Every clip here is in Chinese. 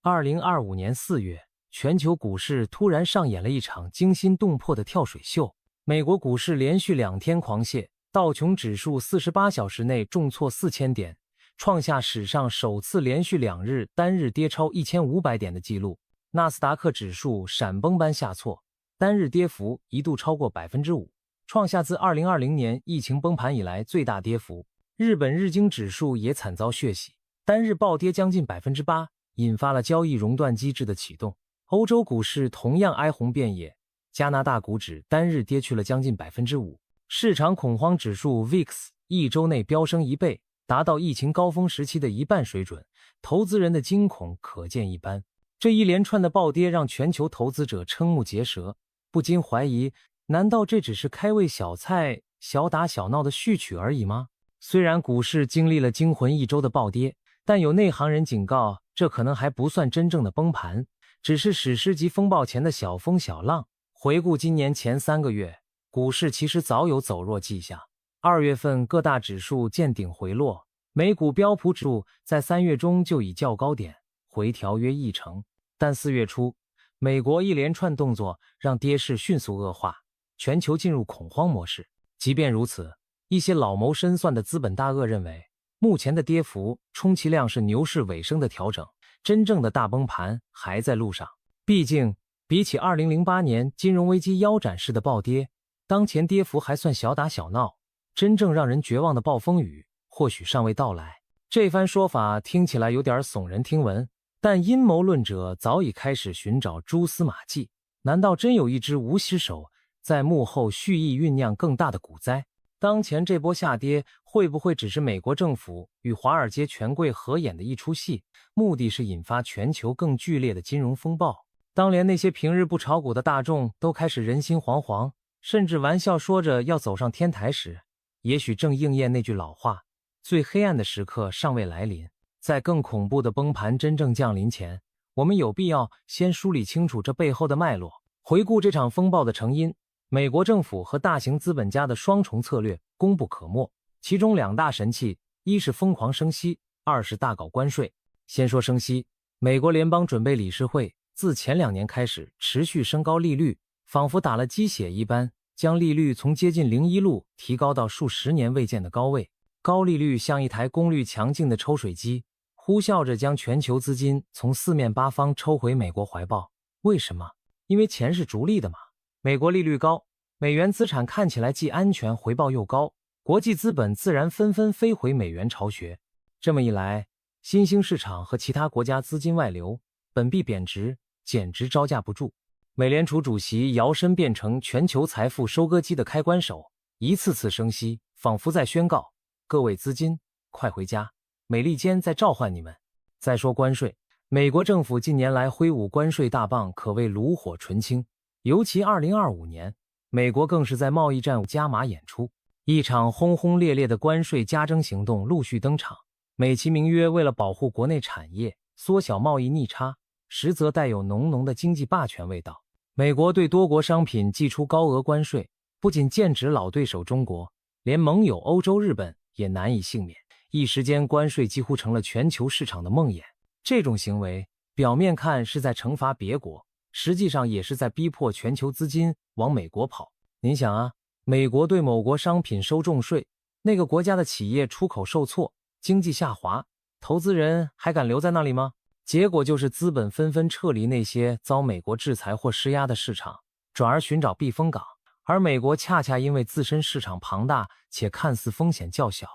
2025年4月，全球股市突然上演了一场惊心动魄的跳水秀。美国股市连续2天狂泻，道琼指数48小时内重挫4000点，创下史上首次连续2日单日跌超1500点的纪录。纳斯达克指数闪崩般下挫，单日跌幅一度超过 5%， 创下自2020年疫情崩盘以来最大跌幅。日本日经指数也惨遭血洗，单日暴跌将近 8%， 引发了交易熔断机制的启动。欧洲股市同样哀鸿遍野，加拿大股指单日跌去了将近 5%， 市场恐慌指数 VIX 一周内飙升1倍，达到疫情高峰时期的1半水准，投资人的惊恐可见一斑。这一连串的暴跌让全球投资者瞠目结舌，不禁怀疑，难道这只是开胃小菜、小打小闹的序曲而已吗？虽然股市经历了惊魂一周的暴跌，但有内行人警告，这可能还不算真正的崩盘，只是史诗级风暴前的小风小浪。回顾今年前3个月，股市其实早有走弱迹象。2月份各大指数见顶回落，美股标普指数在3月中就已较高点回调约1成，但4月初，美国一连串动作让跌势迅速恶化，全球进入恐慌模式。即便如此，一些老谋深算的资本大鳄认为，目前的跌幅充其量是牛市尾声的调整，真正的大崩盘还在路上。毕竟，比起2008年金融危机腰斩式的暴跌，当前跌幅还算小打小闹，真正让人绝望的暴风雨或许尚未到来。这番说法听起来有点耸人听闻，但阴谋论者早已开始寻找蛛丝马迹。难道真有一只无尸手在幕后蓄意酝酿更大的股灾？当前这波下跌会不会只是美国政府与华尔街权贵合演的一出戏，目的是引发全球更剧烈的金融风暴？当连那些平日不炒股的大众都开始人心惶惶，甚至玩笑说着要走上天台时，也许正应验那句老话，最黑暗的时刻尚未来临。在更恐怖的崩盘真正降临前，我们有必要先梳理清楚这背后的脉络。回顾这场风暴的成因，美国政府和大型资本家的双重策略功不可没，其中2大神器，一是疯狂升息，二是大搞关税。先说升息，美国联邦准备理事会自前2年开始持续升高利率，仿佛打了鸡血一般，将利率从接近01路提高到数十年未见的高位。高利率像一台功率强劲的抽水机，呼啸着将全球资金从四面八方抽回美国怀抱。为什么？因为钱是逐利的嘛。美国利率高，美元资产看起来既安全，回报又高，国际资本自然纷纷飞回美元巢穴。这么一来，新兴市场和其他国家资金外流，本币贬值，简直招架不住。美联储主席摇身变成全球财富收割机的开关手，一次次升息，仿佛在宣告，各位资金，快回家，美利坚在召唤你们。再说关税，美国政府近年来挥舞关税大棒，可谓炉火纯青。尤其2025年，美国更是在贸易战加码演出，一场轰轰烈烈的关税加征行动陆续登场，美其名曰为了保护国内产业，缩小贸易逆差，实则带有浓浓的经济霸权味道。美国对多国商品祭出高额关税，不仅剑指老对手中国，连盟友欧洲、日本也难以幸免。一时间，关税几乎成了全球市场的梦魇。这种行为表面看是在惩罚别国，实际上也是在逼迫全球资金往美国跑。您想啊，美国对某国商品收重税，那个国家的企业出口受挫，经济下滑，投资人还敢留在那里吗？结果就是资本纷纷撤离那些遭美国制裁或施压的市场，转而寻找避风港。而美国恰恰因为自身市场庞大且看似风险较小，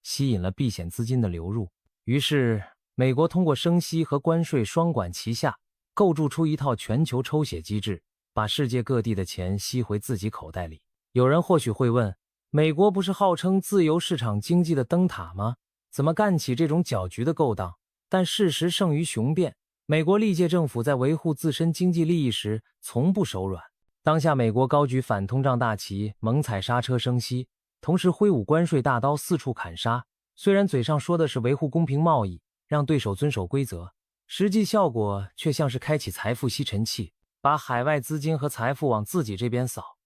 吸引了避险资金的流入。于是美国通过升息和关税双管齐下，构筑出一套全球抽血机制，把世界各地的钱吸回自己口袋里。有人或许会问，美国不是号称自由市场经济的灯塔吗？怎么干起这种搅局的勾当？但事实胜于雄辩，美国历届政府在维护自身经济利益时从不手软。当下美国高举反通胀大旗，猛踩刹车升息，同时挥舞关税大刀四处砍杀。虽然嘴上说的是维护公平贸易，让对手遵守规则，实际效果却像是开启财富吸尘器，把海外资金和财富往自己这边扫。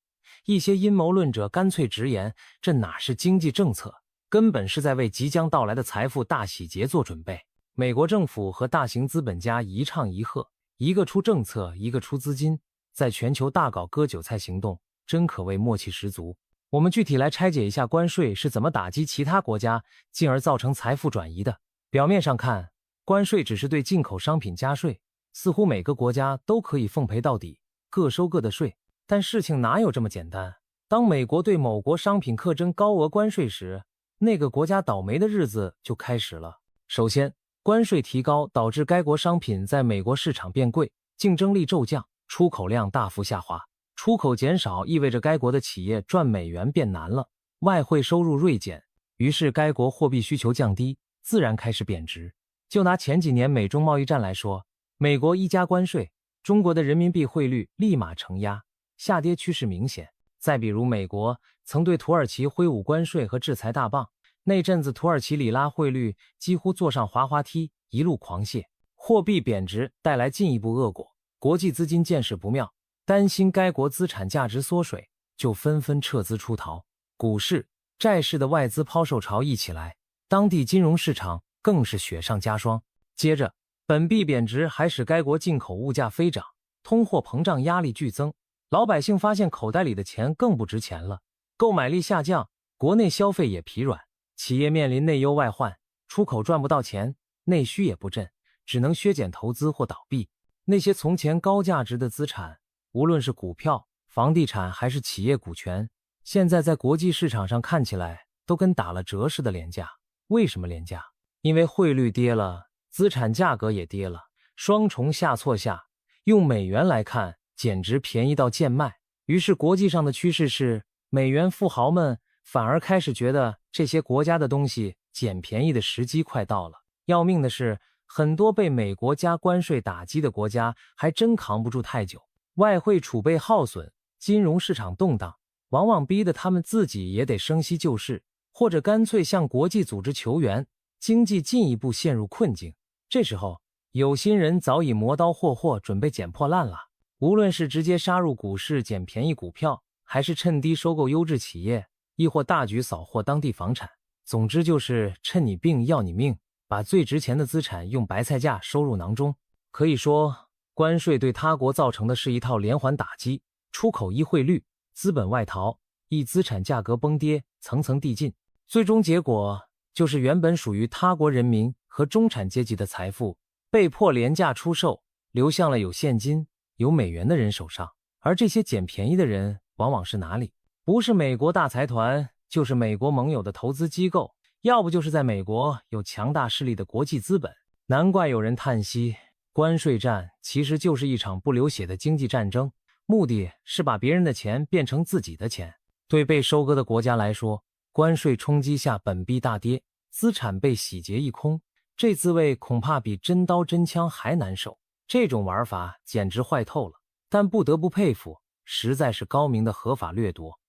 一些阴谋论者干脆直言，这哪是经济政策，根本是在为即将到来的财富大洗劫做准备。美国政府和大型资本家一唱一和，一个出政策，一个出资金，在全球大搞割韭菜行动，真可谓默契十足。我们具体来拆解一下关税是怎么打击其他国家，进而造成财富转移的。表面上看，关税只是对进口商品加税，似乎每个国家都可以奉陪到底，各收各的税。但事情哪有这么简单？当美国对某国商品课征高额关税时，那个国家倒霉的日子就开始了。首先，关税提高导致该国商品在美国市场变贵，竞争力骤降，出口量大幅下滑。出口减少意味着该国的企业赚美元变难了，外汇收入锐减，于是该国货币需求降低，自然开始贬值。就拿前几年美中贸易战来说，美国一加关税，中国的人民币汇率立马承压，下跌趋势明显。再比如美国曾对土耳其挥舞关税和制裁大棒，那阵子土耳其里拉汇率几乎坐上滑滑梯，一路狂泻，货币贬值带来进一步恶果，国际资金见势不妙，担心该国资产价值缩水，就纷纷撤资出逃。股市、债市的外资抛售潮一起来，当地金融市场更是雪上加霜。接着，本币贬值还使该国进口物价飞涨，通货膨胀压力剧增，老百姓发现口袋里的钱更不值钱了，购买力下降，国内消费也疲软，企业面临内忧外患，出口赚不到钱，内需也不振，只能削减投资或倒闭。那些从前高价值的资产，无论是股票、房地产还是企业股权，现在在国际市场上看起来都跟打了折似的廉价。为什么廉价？因为汇率跌了，资产价格也跌了，双重下挫下，用美元来看简直便宜到贱卖。于是国际上的趋势是，美元富豪们反而开始觉得这些国家的东西捡便宜的时机快到了。要命的是，很多被美国加关税打击的国家还真扛不住太久，外汇储备耗损，金融市场动荡，往往逼得他们自己也得生息救市，或者干脆向国际组织求援，经济进一步陷入困境。这时候，有心人早已磨刀霍霍，准备捡破烂了。无论是直接杀入股市捡便宜股票，还是趁低收购优质企业，亦或大举扫货当地房产，总之就是趁你病要你命，把最值钱的资产用白菜价收入囊中。可以说，关税对他国造成的是一套连环打击，出口一汇率，资本外逃，一资产价格崩跌，层层递进，最终结果就是原本属于他国人民和中产阶级的财富被迫廉价出售，流向了有现金、有美元的人手上。而这些捡便宜的人往往是哪里？不是美国大财团，就是美国盟友的投资机构，要不就是在美国有强大势力的国际资本。难怪有人叹息，关税战其实就是一场不流血的经济战争，目的是把别人的钱变成自己的钱。对被收割的国家来说，关税冲击下本币大跌，资产被洗劫一空，这滋味恐怕比真刀真枪还难受。这种玩法简直坏透了，但不得不佩服，实在是高明的合法掠夺。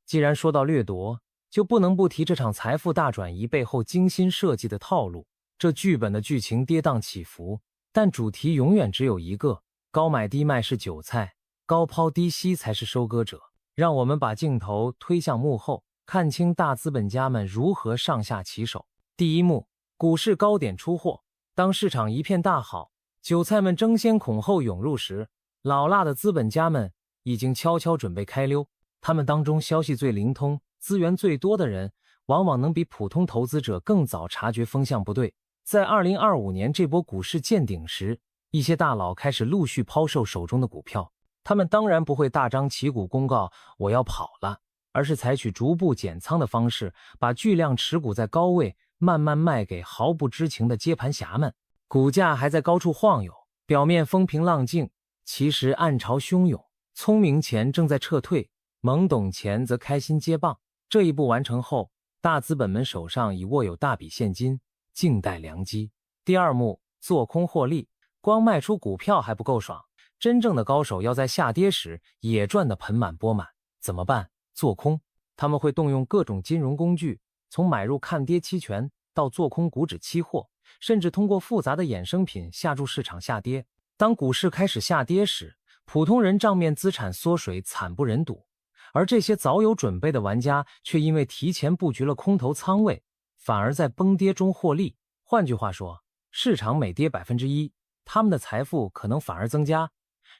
既然说到掠夺，就不能不提这场财富大转移背后精心设计的套路。这剧本的剧情跌宕起伏，但主题永远只有一个：高买低卖是韭菜，高抛低吸才是收割者。让我们把镜头推向幕后，看清大资本家们如何上下其手。第一幕，股市高点出货。当市场一片大好，韭菜们争先恐后涌入时，老辣的资本家们已经悄悄准备开溜。他们当中消息最灵通、资源最多的人，往往能比普通投资者更早察觉风向不对。在2025年这波股市见顶时，一些大佬开始陆续抛售手中的股票。他们当然不会大张旗鼓公告我要跑了，而是采取逐步减仓的方式，把巨量持股在高位慢慢卖给毫不知情的接盘侠们。股价还在高处晃悠，表面风平浪静，其实暗潮汹涌。聪明钱正在撤退，懵懂钱则开心接棒。这一步完成后，大资本们手上已握有大笔现金，静待良机。第二幕，做空获利。光卖出股票还不够爽，真正的高手要在下跌时也赚得盆满钵满。怎么办？做空。他们会动用各种金融工具，从买入看跌期权到做空股指期货，甚至通过复杂的衍生品下注市场下跌。当股市开始下跌时，普通人账面资产缩水惨不忍睹，而这些早有准备的玩家却因为提前布局了空头仓位，反而在崩跌中获利。换句话说，市场每跌 1%， 他们的财富可能反而增加。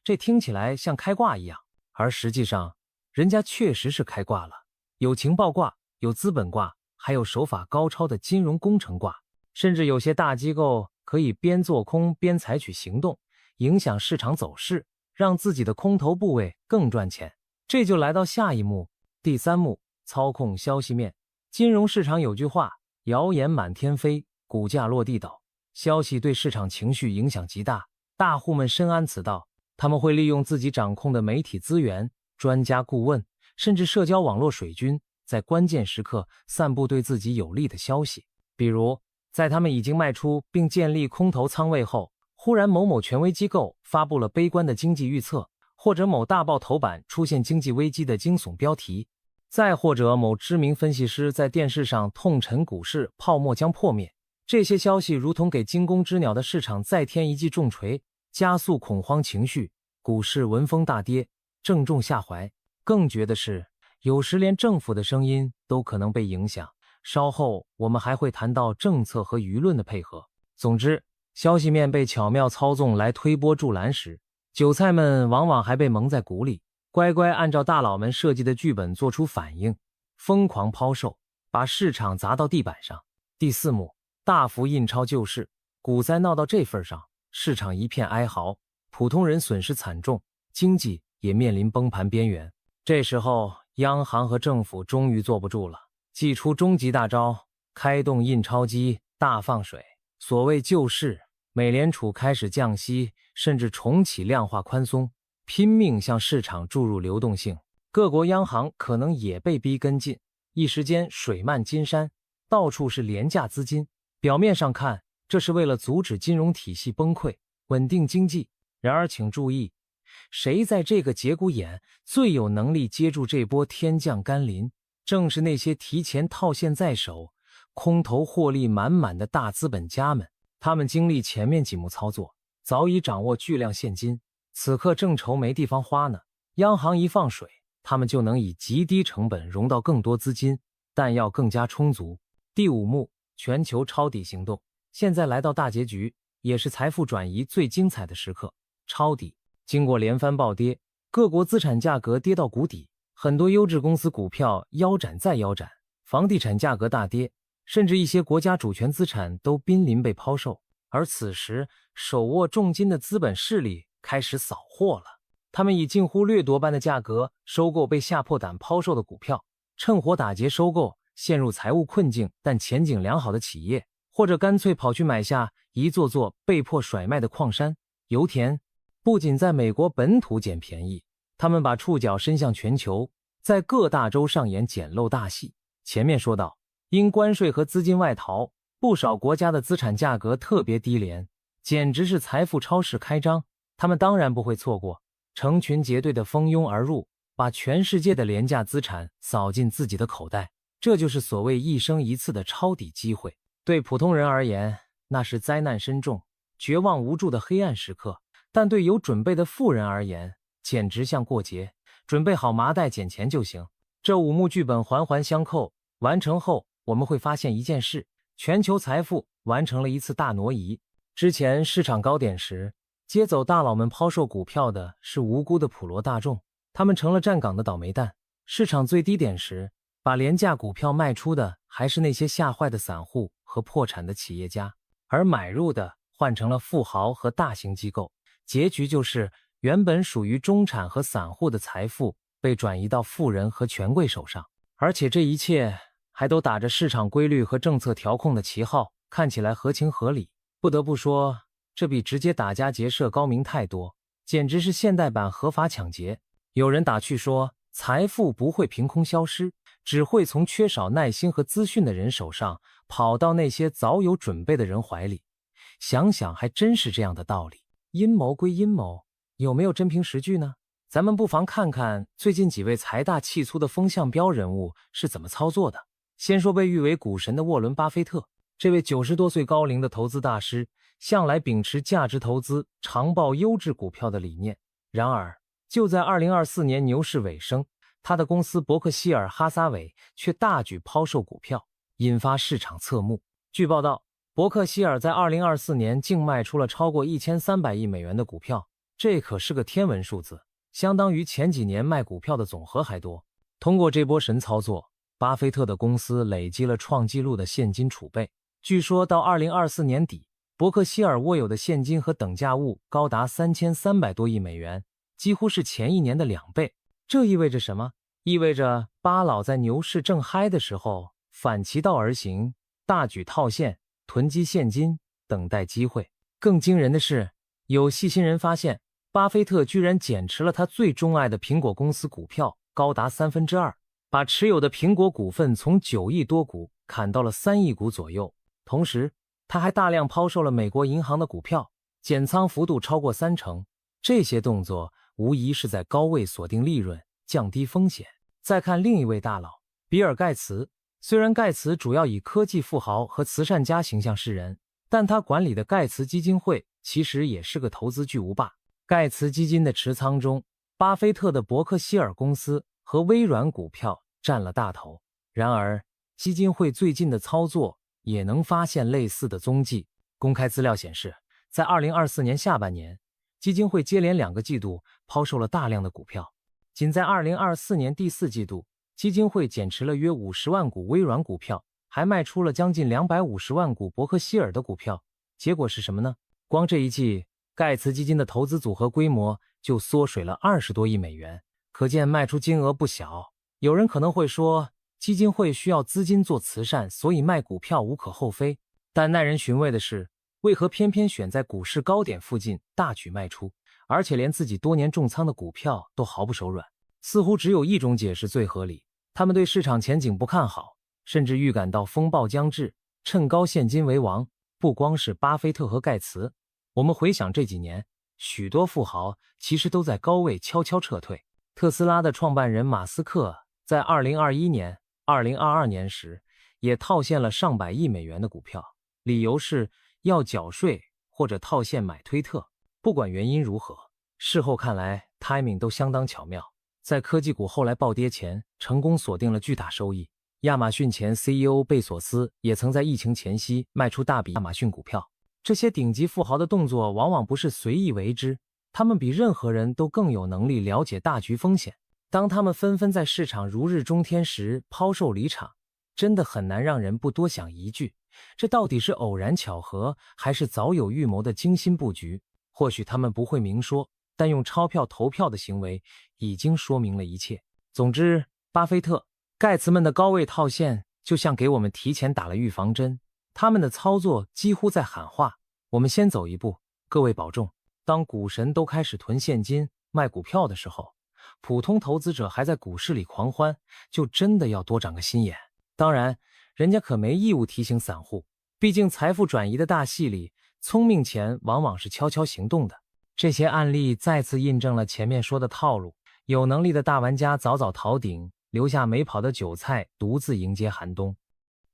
这听起来像开挂一样，而实际上人家确实是开挂了，有情报挂，有资本挂，还有手法高超的金融工程挂，甚至有些大机构可以边做空边采取行动，影响市场走势，让自己的空头部位更赚钱。这就来到下一幕，第3幕，操控消息面。金融市场有句话，谣言满天飞，股价落地倒。消息对市场情绪影响极大，大户们深谙此道，他们会利用自己掌控的媒体资源、专家顾问，甚至社交网络水军，在关键时刻散布对自己有利的消息。比如，在他们已经卖出并建立空头仓位后，忽然某某权威机构发布了悲观的经济预测，或者某大报头版出现经济危机的惊悚标题，再或者某知名分析师在电视上痛陈股市泡沫将破灭。这些消息如同给惊弓之鸟的市场再添一记重锤，加速恐慌情绪，股市闻风大跌，正中下怀。更绝的是，有时连政府的声音都可能被影响。稍后我们还会谈到政策和舆论的配合。总之，消息面被巧妙操纵来推波助澜时，韭菜们往往还被蒙在鼓里，乖乖按照大佬们设计的剧本做出反应，疯狂抛售，把市场砸到地板上。第4幕，大幅印钞救市。股灾闹到这份上，市场一片哀嚎，普通人损失惨重，经济也面临崩盘边缘。这时候，央行和政府终于坐不住了，祭出终极大招，开动印钞机，大放水。所谓救市，美联储开始降息，甚至重启量化宽松，拼命向市场注入流动性。各国央行可能也被逼跟进，一时间水漫金山，到处是廉价资金。表面上看，这是为了阻止金融体系崩溃，稳定经济。然而请注意，谁在这个节骨眼最有能力接住这波天降甘霖？正是那些提前套现在手、空头获利满满的大资本家们。他们经历前面几幕操作，早已掌握巨量现金，此刻正愁没地方花呢。央行一放水，他们就能以极低成本融到更多资金，弹药更加充足。第5幕，全球抄底行动。现在来到大结局，也是财富转移最精彩的时刻。抄底。经过连番暴跌，各国资产价格跌到谷底，很多优质公司股票腰斩再腰斩，房地产价格大跌，甚至一些国家主权资产都濒临被抛售。而此时，手握重金的资本势力开始扫货了，他们以近乎掠夺般的价格收购被吓破胆抛售的股票，趁火打劫收购陷入财务困境但前景良好的企业，或者干脆跑去买下一座座被迫甩卖的矿山、油田。不仅在美国本土捡便宜，他们把触角伸向全球，在各大洲上演捡漏大戏。前面说到，因关税和资金外逃，不少国家的资产价格特别低廉，简直是财富超市开张。他们当然不会错过，成群结队的蜂拥而入，把全世界的廉价资产扫进自己的口袋。这就是所谓一生一次的抄底机会。对普通人而言，那是灾难深重、绝望无助的黑暗时刻，但对有准备的富人而言，简直像过节，准备好麻袋捡钱就行。这5幕剧本环环相扣，完成后我们会发现一件事：全球财富完成了一次大挪移。之前市场高点时，接走大佬们抛售股票的是无辜的普罗大众，他们成了站岗的倒霉蛋。市场最低点时，把廉价股票卖出的还是那些吓坏的散户和破产的企业家，而买入的换成了富豪和大型机构。结局就是原本属于中产和散户的财富被转移到富人和权贵手上，而且这一切还都打着市场规律和政策调控的旗号，看起来合情合理。不得不说，这比直接打家劫舍高明太多，简直是现代版合法抢劫。有人打趣说，财富不会凭空消失，只会从缺少耐心和资讯的人手上跑到那些早有准备的人怀里。想想还真是这样的道理。阴谋归阴谋，有没有真凭实据呢？咱们不妨看看最近几位财大气粗的风向标人物是怎么操作的。先说被誉为股神的沃伦·巴菲特，这位90多岁高龄的投资大师，向来秉持价值投资、长抱优质股票的理念。然而，就在2024年牛市尾声，他的公司伯克希尔·哈撒韦却大举抛售股票，引发市场侧目。据报道，伯克希尔在2024年竟卖出了超过1300亿美元的股票，这可是个天文数字，相当于前几年卖股票的总和还多。通过这波神操作，巴菲特的公司累积了创纪录的现金储备。据说到2024年底，伯克希尔握有的现金和等价物高达3300多亿美元，几乎是前一年的2倍。这意味着什么？意味着巴老在牛市正嗨的时候反其道而行，大举套现，囤积现金，等待机会。更惊人的是，有细心人发现，巴菲特居然减持了他最钟爱的苹果公司股票，高达2/3，把持有的苹果股份从9亿多股砍到了3亿股左右。同时，他还大量抛售了美国银行的股票，减仓幅度超过30%。这些动作无疑是在高位锁定利润，降低风险。再看另一位大佬，比尔·盖茨。虽然盖茨主要以科技富豪和慈善家形象示人，但他管理的盖茨基金会其实也是个投资巨无霸。盖茨基金的持仓中，巴菲特的伯克希尔公司和微软股票占了大头。然而，基金会最近的操作也能发现类似的踪迹。公开资料显示，在2024年下半年，基金会接连2个季度抛售了大量的股票。仅在2024年第4季度，基金会减持了约50万股微软股票，还卖出了将近250万股伯克希尔的股票。结果是什么呢？光这一季，盖茨基金的投资组合规模就缩水了20多亿美元，可见卖出金额不小。有人可能会说，基金会需要资金做慈善，所以卖股票无可厚非。但耐人寻味的是，为何偏偏选在股市高点附近大举卖出，而且连自己多年重仓的股票都毫不手软？似乎只有一种解释最合理，他们对市场前景不看好，甚至预感到风暴将至，趁高现金为王。不光是巴菲特和盖茨，我们回想这几年，许多富豪其实都在高位悄悄撤退。特斯拉的创办人马斯克在2021年、2022年时也套现了上百亿美元的股票，理由是要缴税或者套现买推特。不管原因如何，事后看来 timing 都相当巧妙。在科技股后来暴跌前，成功锁定了巨大收益。亚马逊前 CEO 贝索斯也曾在疫情前夕卖出大笔亚马逊股票。这些顶级富豪的动作往往不是随意为之，他们比任何人都更有能力了解大局风险。当他们纷纷在市场如日中天时抛售离场，真的很难让人不多想一句：这到底是偶然巧合，还是早有预谋的精心布局？或许他们不会明说，但用钞票投票的行为已经说明了一切。总之，巴菲特、盖茨们的高位套现就像给我们提前打了预防针，他们的操作几乎在喊话：我们先走一步，各位保重。当股神都开始囤现金、卖股票的时候，普通投资者还在股市里狂欢，就真的要多长个心眼。当然，人家可没义务提醒散户，毕竟财富转移的大戏里，聪明钱往往是悄悄行动的。这些案例再次印证了前面说的套路，有能力的大玩家早早逃顶，留下没跑的韭菜独自迎接寒冬。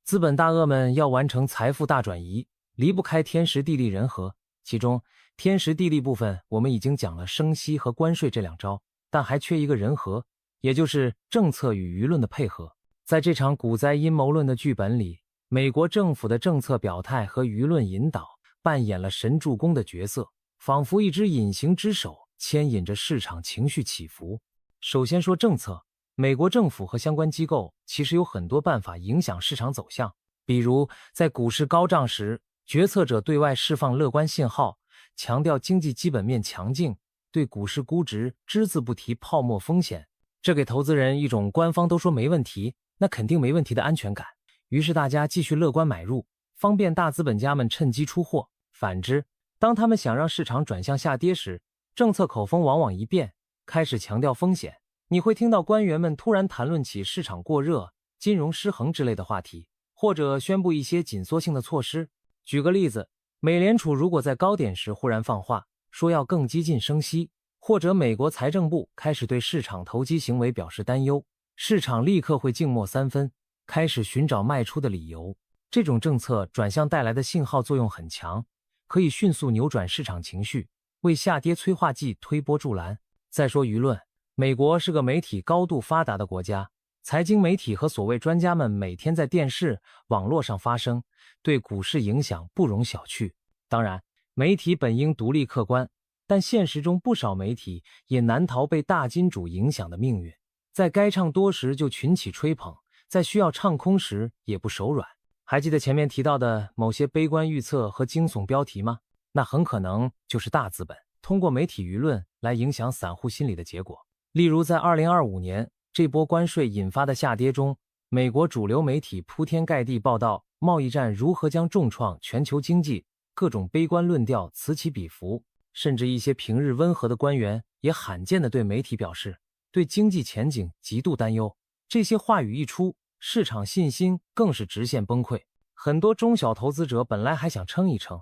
资本大鳄们要完成财富大转移，离不开天时地利人和。其中天时地利部分我们已经讲了升息和关税这2招，但还缺一个人和，也就是政策与舆论的配合。在这场股灾阴谋论的剧本里，美国政府的政策表态和舆论引导扮演了神助攻的角色，仿佛一只隐形之手牵引着市场情绪起伏。首先说政策，美国政府和相关机构其实有很多办法影响市场走向，比如在股市高涨时，决策者对外释放乐观信号，强调经济基本面强劲，对股市估值只字不提泡沫风险，这给投资人一种官方都说没问题，那肯定没问题的安全感。于是大家继续乐观买入，方便大资本家们趁机出货。反之，当他们想让市场转向下跌时，政策口风往往一变，开始强调风险。你会听到官员们突然谈论起市场过热、金融失衡之类的话题，或者宣布一些紧缩性的措施。举个例子，美联储如果在高点时忽然放话，说要更激进升息，或者美国财政部开始对市场投机行为表示担忧，市场立刻会静默3分，开始寻找卖出的理由。这种政策转向带来的信号作用很强，可以迅速扭转市场情绪，为下跌催化剂推波助澜。再说舆论，美国是个媒体高度发达的国家，财经媒体和所谓专家们每天在电视、网络上发声，对股市影响不容小觑。当然，媒体本应独立客观，但现实中不少媒体也难逃被大金主影响的命运，在该唱多时就群起吹捧，在需要唱空时也不手软。还记得前面提到的某些悲观预测和惊悚标题吗？那很可能就是大资本通过媒体舆论来影响散户心理的结果。例如在2025年这波关税引发的下跌中，美国主流媒体铺天盖地报道贸易战如何将重创全球经济，各种悲观论调此起彼伏，甚至一些平日温和的官员也罕见地对媒体表示对经济前景极度担忧。这些话语一出，市场信心更是直线崩溃。很多中小投资者本来还想撑一撑，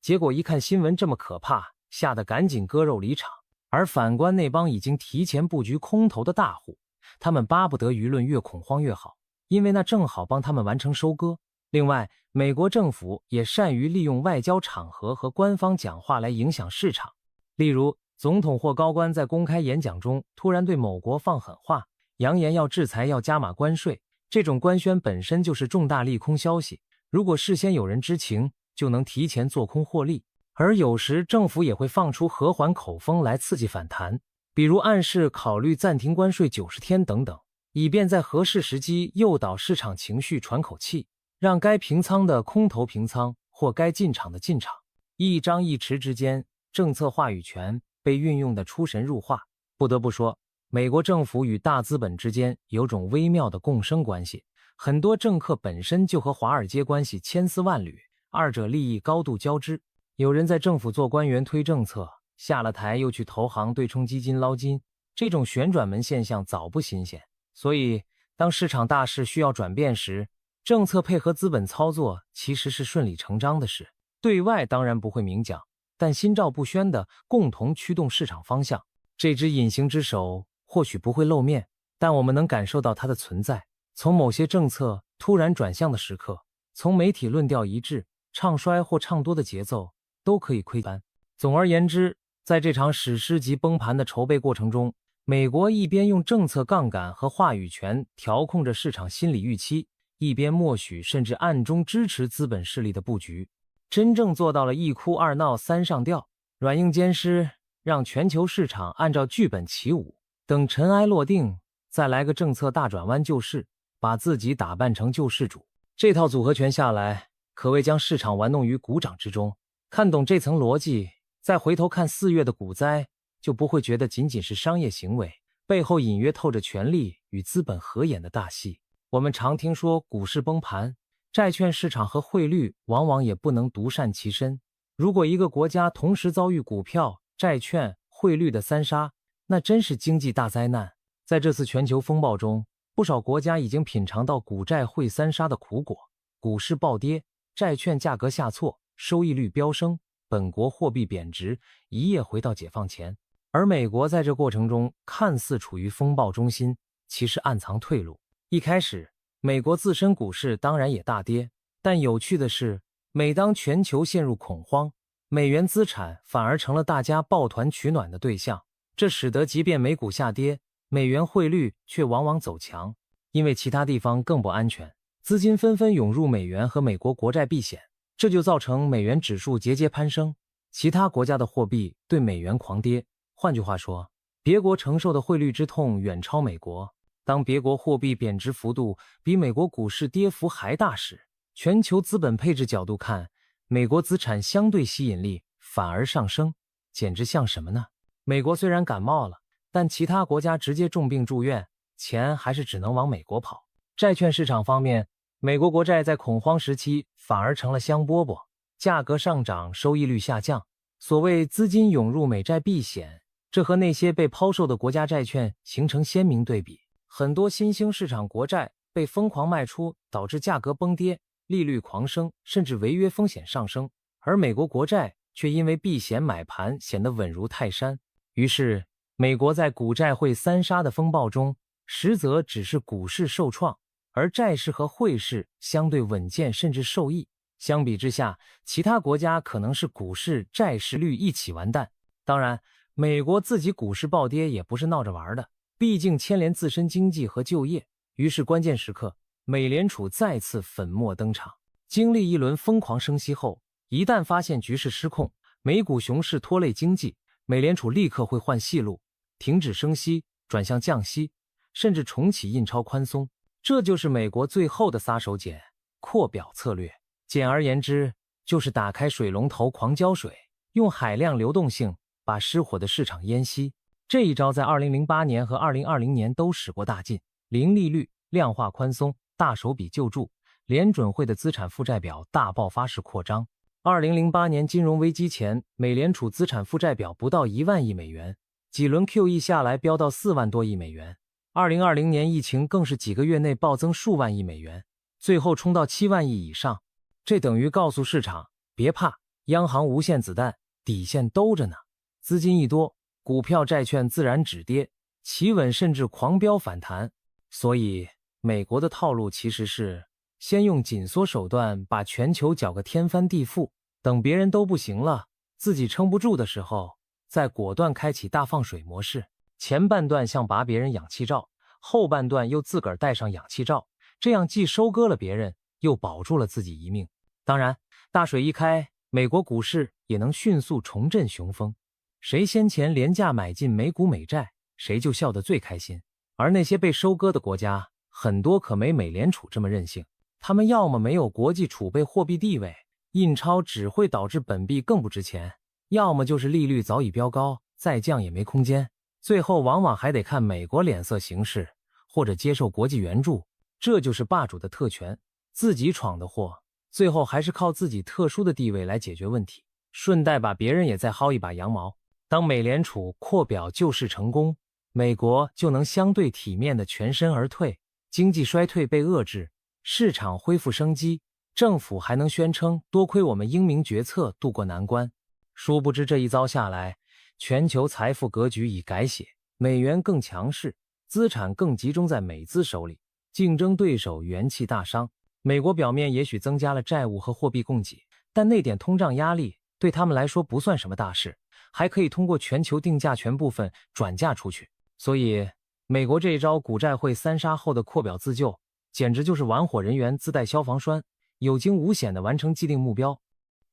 结果一看新闻这么可怕，吓得赶紧割肉离场。而反观那帮已经提前布局空头的大户，他们巴不得舆论越恐慌越好，因为那正好帮他们完成收割。另外，美国政府也善于利用外交场合和官方讲话来影响市场。例如，总统或高官在公开演讲中突然对某国放狠话，扬言要制裁、要加码关税，这种官宣本身就是重大利空消息，如果事先有人知情，就能提前做空获利。而有时政府也会放出和缓口风来刺激反弹，比如暗示考虑暂停关税90天等等，以便在合适时机诱导市场情绪喘口气，让该平仓的空头平仓或该进场的进场。一张一弛之间，政策话语权被运用得出神入化。不得不说，美国政府与大资本之间有种微妙的共生关系，很多政客本身就和华尔街关系千丝万缕，二者利益高度交织。有人在政府做官员推政策，下了台又去投行对冲基金捞金，这种旋转门现象早不新鲜。所以当市场大势需要转变时，政策配合资本操作其实是顺理成章的事。对外当然不会明讲，但心照不宣地共同驱动市场方向。这只隐形之手或许不会露面，但我们能感受到它的存在。从某些政策突然转向的时刻，从媒体论调一致、唱衰或唱多的节奏，都可以窥斑。总而言之，在这场史诗级崩盘的筹备过程中，美国一边用政策杠杆和话语权调控着市场心理预期，一边默许甚至暗中支持资本势力的布局，真正做到了一哭二闹三上吊，软硬兼施，让全球市场按照剧本起舞。等尘埃落定，再来个政策大转弯救市，把自己打扮成救世主。这套组合拳下来，可谓将市场玩弄于股掌之中。看懂这层逻辑，再回头看4月的股灾，就不会觉得仅仅是商业行为，背后隐约透着权力与资本合演的大戏。我们常听说股市崩盘，债券市场和汇率往往也不能独善其身。如果一个国家同时遭遇股票、债券、汇率的三杀，那真是经济大灾难。在这次全球风暴中，不少国家已经品尝到股债汇三杀的苦果，股市暴跌，债券价格下挫，收益率飙升，本国货币贬值，一夜回到解放前。而美国在这过程中看似处于风暴中心，其实暗藏退路。一开始，美国自身股市当然也大跌，但有趣的是，每当全球陷入恐慌，美元资产反而成了大家抱团取暖的对象，这使得即便美股下跌，美元汇率却往往走强，因为其他地方更不安全，资金纷纷涌入美元和美国国债避险，这就造成美元指数节节攀升，其他国家的货币对美元狂跌。换句话说，别国承受的汇率之痛远超美国。当别国货币贬值幅度比美国股市跌幅还大时，全球资本配置角度看，美国资产相对吸引力反而上升，简直像什么呢？美国虽然感冒了，但其他国家直接重病住院，钱还是只能往美国跑。债券市场方面，美国国债在恐慌时期反而成了香饽饽，价格上涨，收益率下降。所谓资金涌入美债避险，这和那些被抛售的国家债券形成鲜明对比。很多新兴市场国债被疯狂卖出，导致价格崩跌，利率狂升，甚至违约风险上升，而美国国债却因为避险买盘显得稳如泰山。于是美国在股债汇三杀的风暴中，实则只是股市受创，而债市和汇市相对稳健甚至受益。相比之下，其他国家可能是股市、债市率一起完蛋。当然，美国自己股市暴跌也不是闹着玩的，毕竟牵连自身经济和就业，于是关键时刻，美联储再次粉墨登场。经历一轮疯狂升息后，一旦发现局势失控，美股熊市拖累经济，美联储立刻会换戏路，停止升息，转向降息，甚至重启印钞宽松。这就是美国最后的杀手锏——扩表策略。简而言之，就是打开水龙头狂浇水，用海量流动性把失火的市场淹熄。这一招在2008年和2020年都使过大劲，零利率、量化宽松、大手笔救助，联准会的资产负债表大爆发式扩张。2008年金融危机前，美联储资产负债表不到1万亿美元，几轮 QE 下来飙到4万多亿美元。2020年疫情更是几个月内暴增数万亿美元，最后冲到7万亿以上。这等于告诉市场，别怕，央行无限子弹，底线兜着呢。资金一多，股票债券自然止跌，企稳甚至狂飙反弹。所以美国的套路其实是先用紧缩手段把全球搅个天翻地覆，等别人都不行了，自己撑不住的时候，再果断开启大放水模式。前半段像拔别人氧气罩，后半段又自个儿戴上氧气罩，这样既收割了别人，又保住了自己一命。当然，大水一开，美国股市也能迅速重振雄风。谁先前廉价买进美股美债，谁就笑得最开心。而那些被收割的国家，很多可没美联储这么任性。他们要么没有国际储备货币地位，印钞只会导致本币更不值钱；要么就是利率早已飙高，再降也没空间。最后往往还得看美国脸色行事，或者接受国际援助。这就是霸主的特权，自己闯的祸，最后还是靠自己特殊的地位来解决问题，顺带把别人也再薅一把羊毛。当美联储扩表救市成功，美国就能相对体面的全身而退，经济衰退被遏制，市场恢复生机，政府还能宣称多亏我们英明决策渡过难关。殊不知这一遭下来，全球财富格局已改写，美元更强势，资产更集中在美资手里，竞争对手元气大伤。美国表面也许增加了债务和货币供给，但那点通胀压力对他们来说不算什么大事，还可以通过全球定价权部分转嫁出去。所以美国这一招股债汇三杀后的扩表自救，简直就是玩火人员自带消防栓，有惊无险地完成既定目标。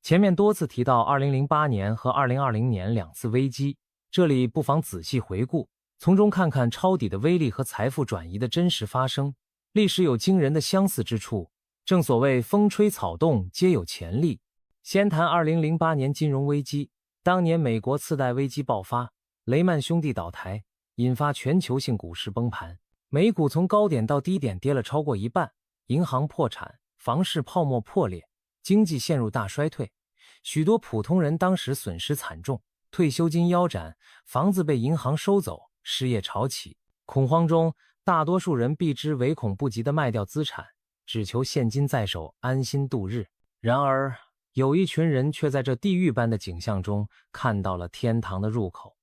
前面多次提到2008年和2020年2次危机，这里不妨仔细回顾，从中看看抄底的威力和财富转移的真实发生。历史有惊人的相似之处，正所谓风吹草动皆有潜力。先谈2008年金融危机，当年美国次贷危机爆发，雷曼兄弟倒台，引发全球性股市崩盘，美股从高点到低点跌了超过一半，银行破产，房市泡沫破裂，经济陷入大衰退，许多普通人当时损失惨重，退休金腰斩，房子被银行收走，失业潮起。恐慌中，大多数人避之唯恐不及地卖掉资产，只求现金在手，安心度日。然而有一群人却在这地狱般的景象中看到了天堂的入口。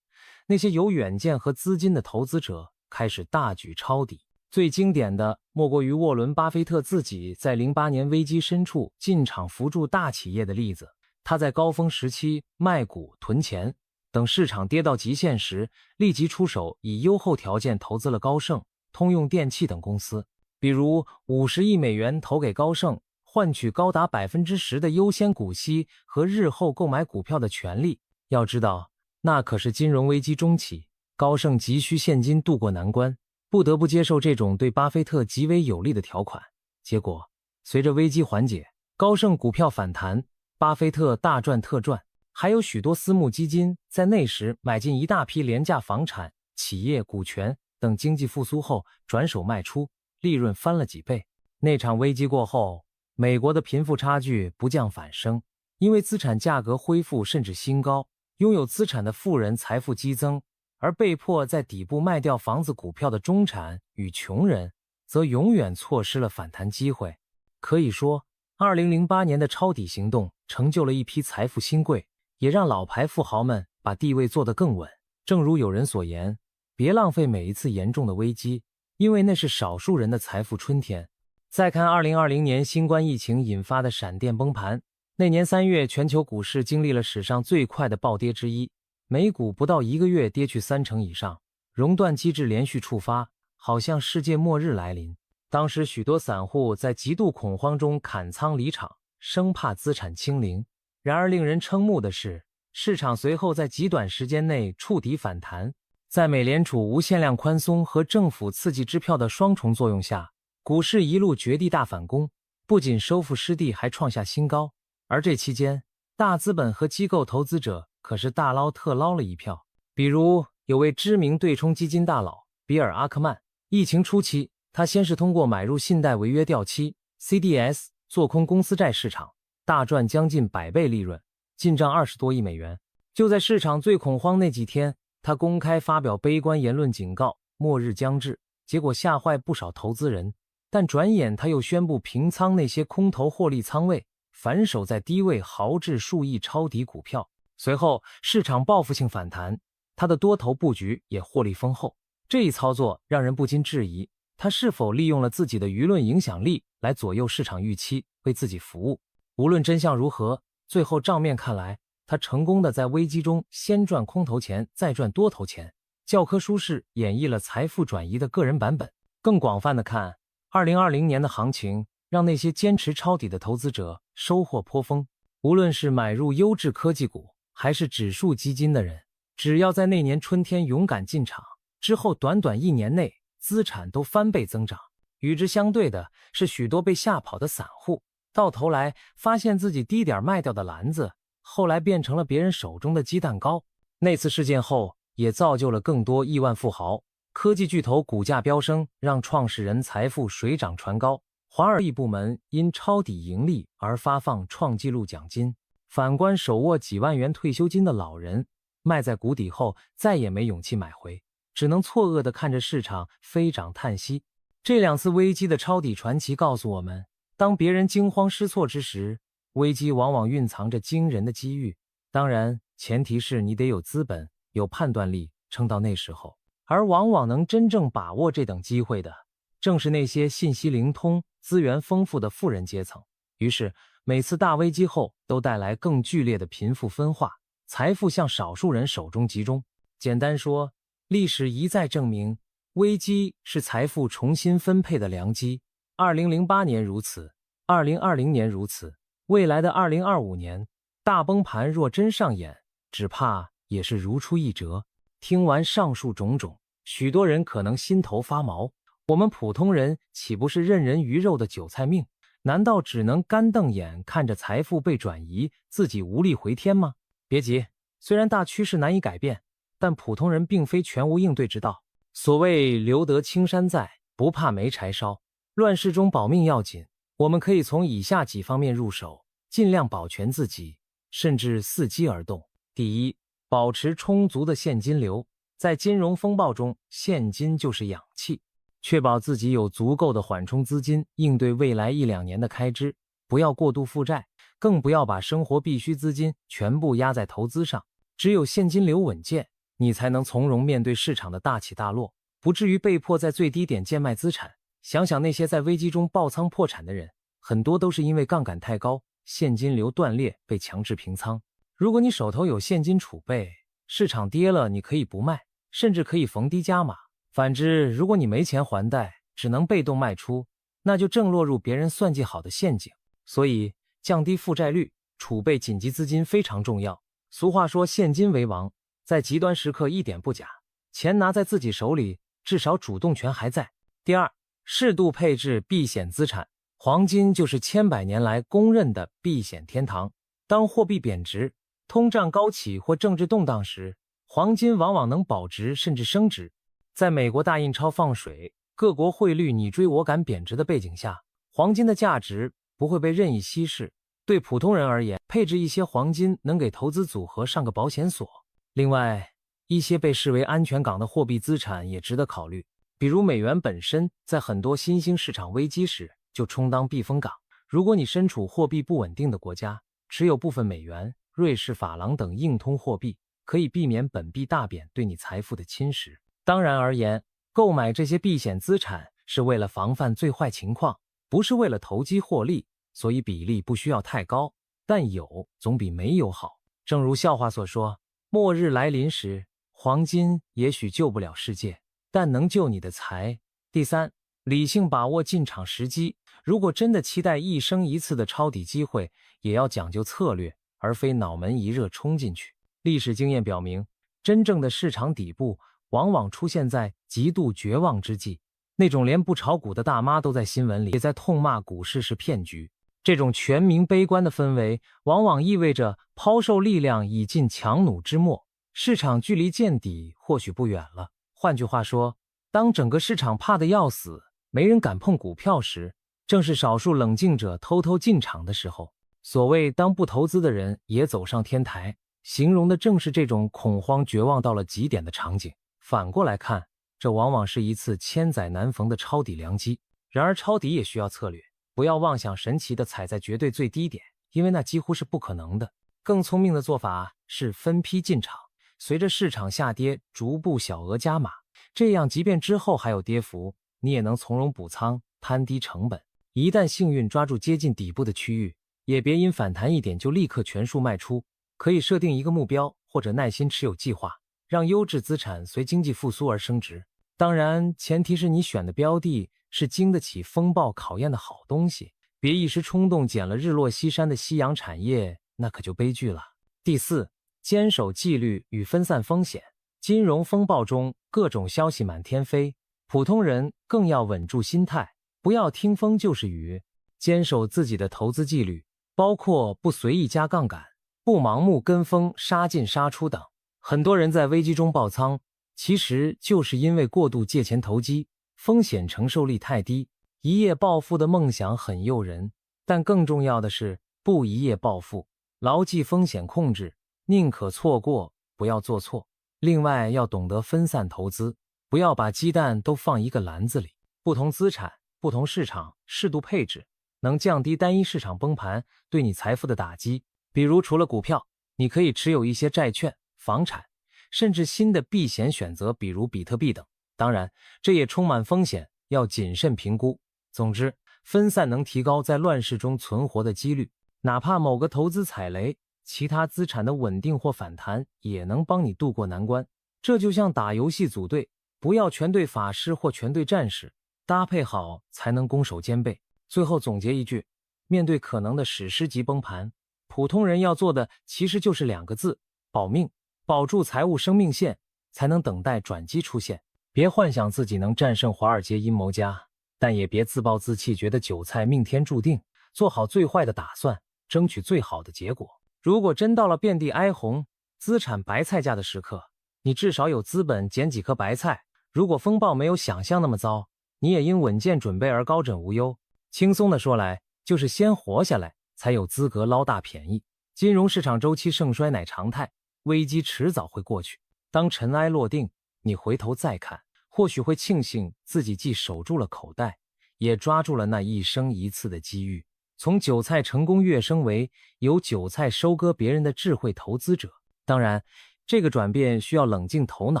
那些有远见和资金的投资者开始大举抄底，最经典的莫过于沃伦·巴菲特自己在08年危机深处进场扶助大企业的例子。他在高峰时期卖股囤钱，等市场跌到极限时，立即出手，以优厚条件投资了高盛、通用电气等公司，比如50亿美元投给高盛，换取高达 10% 的优先股息和日后购买股票的权利。要知道，那可是金融危机中期，高盛急需现金渡过难关，不得不接受这种对巴菲特极为有利的条款。结果，随着危机缓解，高盛股票反弹，巴菲特大赚特赚，还有许多私募基金在那时买进一大批廉价房产、企业股权等，经济复苏后转手卖出，利润翻了几倍。那场危机过后，美国的贫富差距不降反升，因为资产价格恢复甚至新高，拥有资产的富人财富激增，而被迫在底部卖掉房子股票的中产与穷人则永远错失了反弹机会。可以说，2008年的抄底行动成就了一批财富新贵，也让老牌富豪们把地位做得更稳。正如有人所言，别浪费每一次严重的危机，因为那是少数人的财富春天。再看2020年新冠疫情引发的闪电崩盘，那年3月，全球股市经历了史上最快的暴跌之一，美股不到1个月跌去30%以上，熔断机制连续触发，好像世界末日来临。当时许多散户在极度恐慌中砍仓离场，生怕资产清零。然而令人瞠目的是，市场随后在极短时间内触底反弹。在美联储无限量宽松和政府刺激支票的双重作用下，股市一路绝地大反攻，不仅收复失地，还创下新高。而这期间，大资本和机构投资者可是大捞特捞了一票。比如有位知名对冲基金大佬比尔·阿克曼，疫情初期，他先是通过买入信贷违约掉期 CDS 做空公司债市场，大赚将近100倍利润，进账20多亿美元。就在市场最恐慌那几天，他公开发表悲观言论，警告末日将至，结果吓坏不少投资人。但转眼他又宣布平仓那些空头获利仓位，反手在低位豪掷数亿抄底股票。随后市场报复性反弹，他的多头布局也获利丰厚。这一操作让人不禁质疑，他是否利用了自己的舆论影响力来左右市场预期，为自己服务。无论真相如何，最后账面看来，他成功的在危机中先赚空头钱，再赚多头钱。教科书式演绎了财富转移的个人版本。更广泛的看，2020年的行情让那些坚持抄底的投资者收获颇丰。无论是买入优质科技股，还是指数基金的人，只要在那年春天勇敢进场，之后短短1年内资产都翻倍增长。与之相对的是许多被吓跑的散户，到头来发现自己低点卖掉的篮子，后来变成了别人手中的鸡蛋糕。那次事件后，也造就了更多亿万富豪。科技巨头股价飙升，让创始人财富水涨船高。华尔街部门因抄底盈利而发放创纪录奖金。反观手握几万元退休金的老人，卖在谷底后再也没勇气买回，只能错愕地看着市场飞涨叹息。这2次危机的抄底传奇告诉我们，当别人惊慌失措之时，危机往往蕴藏着惊人的机遇。当然，前提是你得有资本，有判断力，撑到那时候。而往往能真正把握这等机会的，正是那些信息灵通、资源丰富的富人阶层。于是，每次大危机后都带来更剧烈的贫富分化，财富向少数人手中集中。简单说，历史一再证明，危机是财富重新分配的良机。2008年如此，2020年如此，未来的2025年，大崩盘若真上演，只怕也是如出一辙。听完上述种种，许多人可能心头发毛，我们普通人岂不是任人鱼肉的韭菜命？难道只能干瞪眼看着财富被转移，自己无力回天吗？别急，虽然大趋势难以改变，但普通人并非全无应对之道。所谓留得青山在，不怕没柴烧。乱世中保命要紧，我们可以从以下几方面入手，尽量保全自己，甚至伺机而动。第一，保持充足的现金流。在金融风暴中，现金就是氧气，确保自己有足够的缓冲资金，应对未来1-2年的开支，不要过度负债，更不要把生活必需资金全部压在投资上。只有现金流稳健，你才能从容面对市场的大起大落，不至于被迫在最低点贱卖资产。想想那些在危机中爆仓破产的人，很多都是因为杠杆太高，现金流断裂被强制平仓。如果你手头有现金储备，市场跌了你可以不卖，甚至可以逢低加码。反之，如果你没钱还贷，只能被动卖出，那就正落入别人算计好的陷阱。所以，降低负债率，储备紧急资金非常重要。俗话说现金为王，在极端时刻一点不假，钱拿在自己手里，至少主动权还在。第二，适度配置避险资产。黄金就是千百年来公认的避险天堂。当货币贬值、通胀高企或政治动荡时，黄金往往能保值甚至升值。在美国大印钞放水，各国汇率你追我赶贬值的背景下，黄金的价值不会被任意稀释。对普通人而言，配置一些黄金能给投资组合上个保险锁。另外，一些被视为安全港的货币资产也值得考虑，比如美元本身在很多新兴市场危机时就充当避风港。如果你身处货币不稳定的国家，持有部分美元、瑞士法郎等硬通货币，可以避免本币大贬对你财富的侵蚀。当然而言，购买这些避险资产是为了防范最坏情况，不是为了投机获利，所以比例不需要太高，但有总比没有好。正如笑话所说，末日来临时，黄金也许救不了世界，但能救你的财，第三，理性把握进场时机。如果真的期待一生一次的抄底机会，也要讲究策略，而非脑门一热冲进去。历史经验表明，真正的市场底部往往出现在极度绝望之际，那种连不炒股的大妈都在新闻里也在痛骂股市是骗局。这种全民悲观的氛围，往往意味着抛售力量已近强弩之末，市场距离见底或许不远了。换句话说，当整个市场怕得要死，没人敢碰股票时，正是少数冷静者偷偷进场的时候。所谓当不投资的人也走上天台，形容的正是这种恐慌绝望到了极点的场景。反过来看，这往往是一次千载难逢的抄底良机。然而抄底也需要策略，不要妄想神奇的踩在绝对最低点，因为那几乎是不可能的。更聪明的做法是分批进场，随着市场下跌逐步小额加码，这样即便之后还有跌幅，你也能从容补仓，摊低成本。一旦幸运抓住接近底部的区域，也别因反弹一点就立刻全数卖出，可以设定一个目标，或者耐心持有计划，让优质资产随经济复苏而升值。当然，前提是你选的标的是经得起风暴考验的好东西，别一时冲动捡了日落西山的夕阳产业，那可就悲剧了。第四，坚守纪律与分散风险。金融风暴中各种消息满天飞，普通人更要稳住心态，不要听风就是雨，坚守自己的投资纪律，包括不随意加杠杆，不盲目跟风杀进杀出等。很多人在危机中爆仓，其实就是因为过度借钱投机，风险承受力太低。一夜暴富的梦想很诱人，但更重要的是不一夜暴富，牢记风险控制，宁可错过，不要做错。另外要懂得分散投资，不要把鸡蛋都放一个篮子里，不同资产、不同市场适度配置，能降低单一市场崩盘对你财富的打击。比如除了股票，你可以持有一些债券、房产，甚至新的避险选择，比如比特币等。当然，这也充满风险，要谨慎评估。总之，分散能提高在乱世中存活的几率，哪怕某个投资踩雷，其他资产的稳定或反弹也能帮你渡过难关。这就像打游戏组队，不要全队法师或全队战士，搭配好才能攻守兼备。最后总结一句，面对可能的史诗级崩盘，普通人要做的其实就是2个字：保命，保住财务生命线，才能等待转机出现。别幻想自己能战胜华尔街阴谋家，但也别自暴自弃，觉得韭菜命天注定，做好最坏的打算，争取最好的结果。如果真到了遍地哀鸿、资产白菜价的时刻，你至少有资本捡几颗白菜。如果风暴没有想象那么糟，你也因稳健准备而高枕无忧。轻松的说来，就是先活下来，才有资格捞大便宜。金融市场周期盛衰乃常态，危机迟早会过去。当尘埃落定，你回头再看，或许会庆幸自己既守住了口袋，也抓住了那一生一次的机遇。从韭菜成功跃升为由韭菜收割别人的智慧投资者。当然，这个转变需要冷静头脑、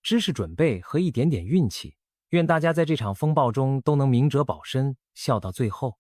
知识准备和一点点运气。愿大家在这场风暴中都能明哲保身，笑到最后。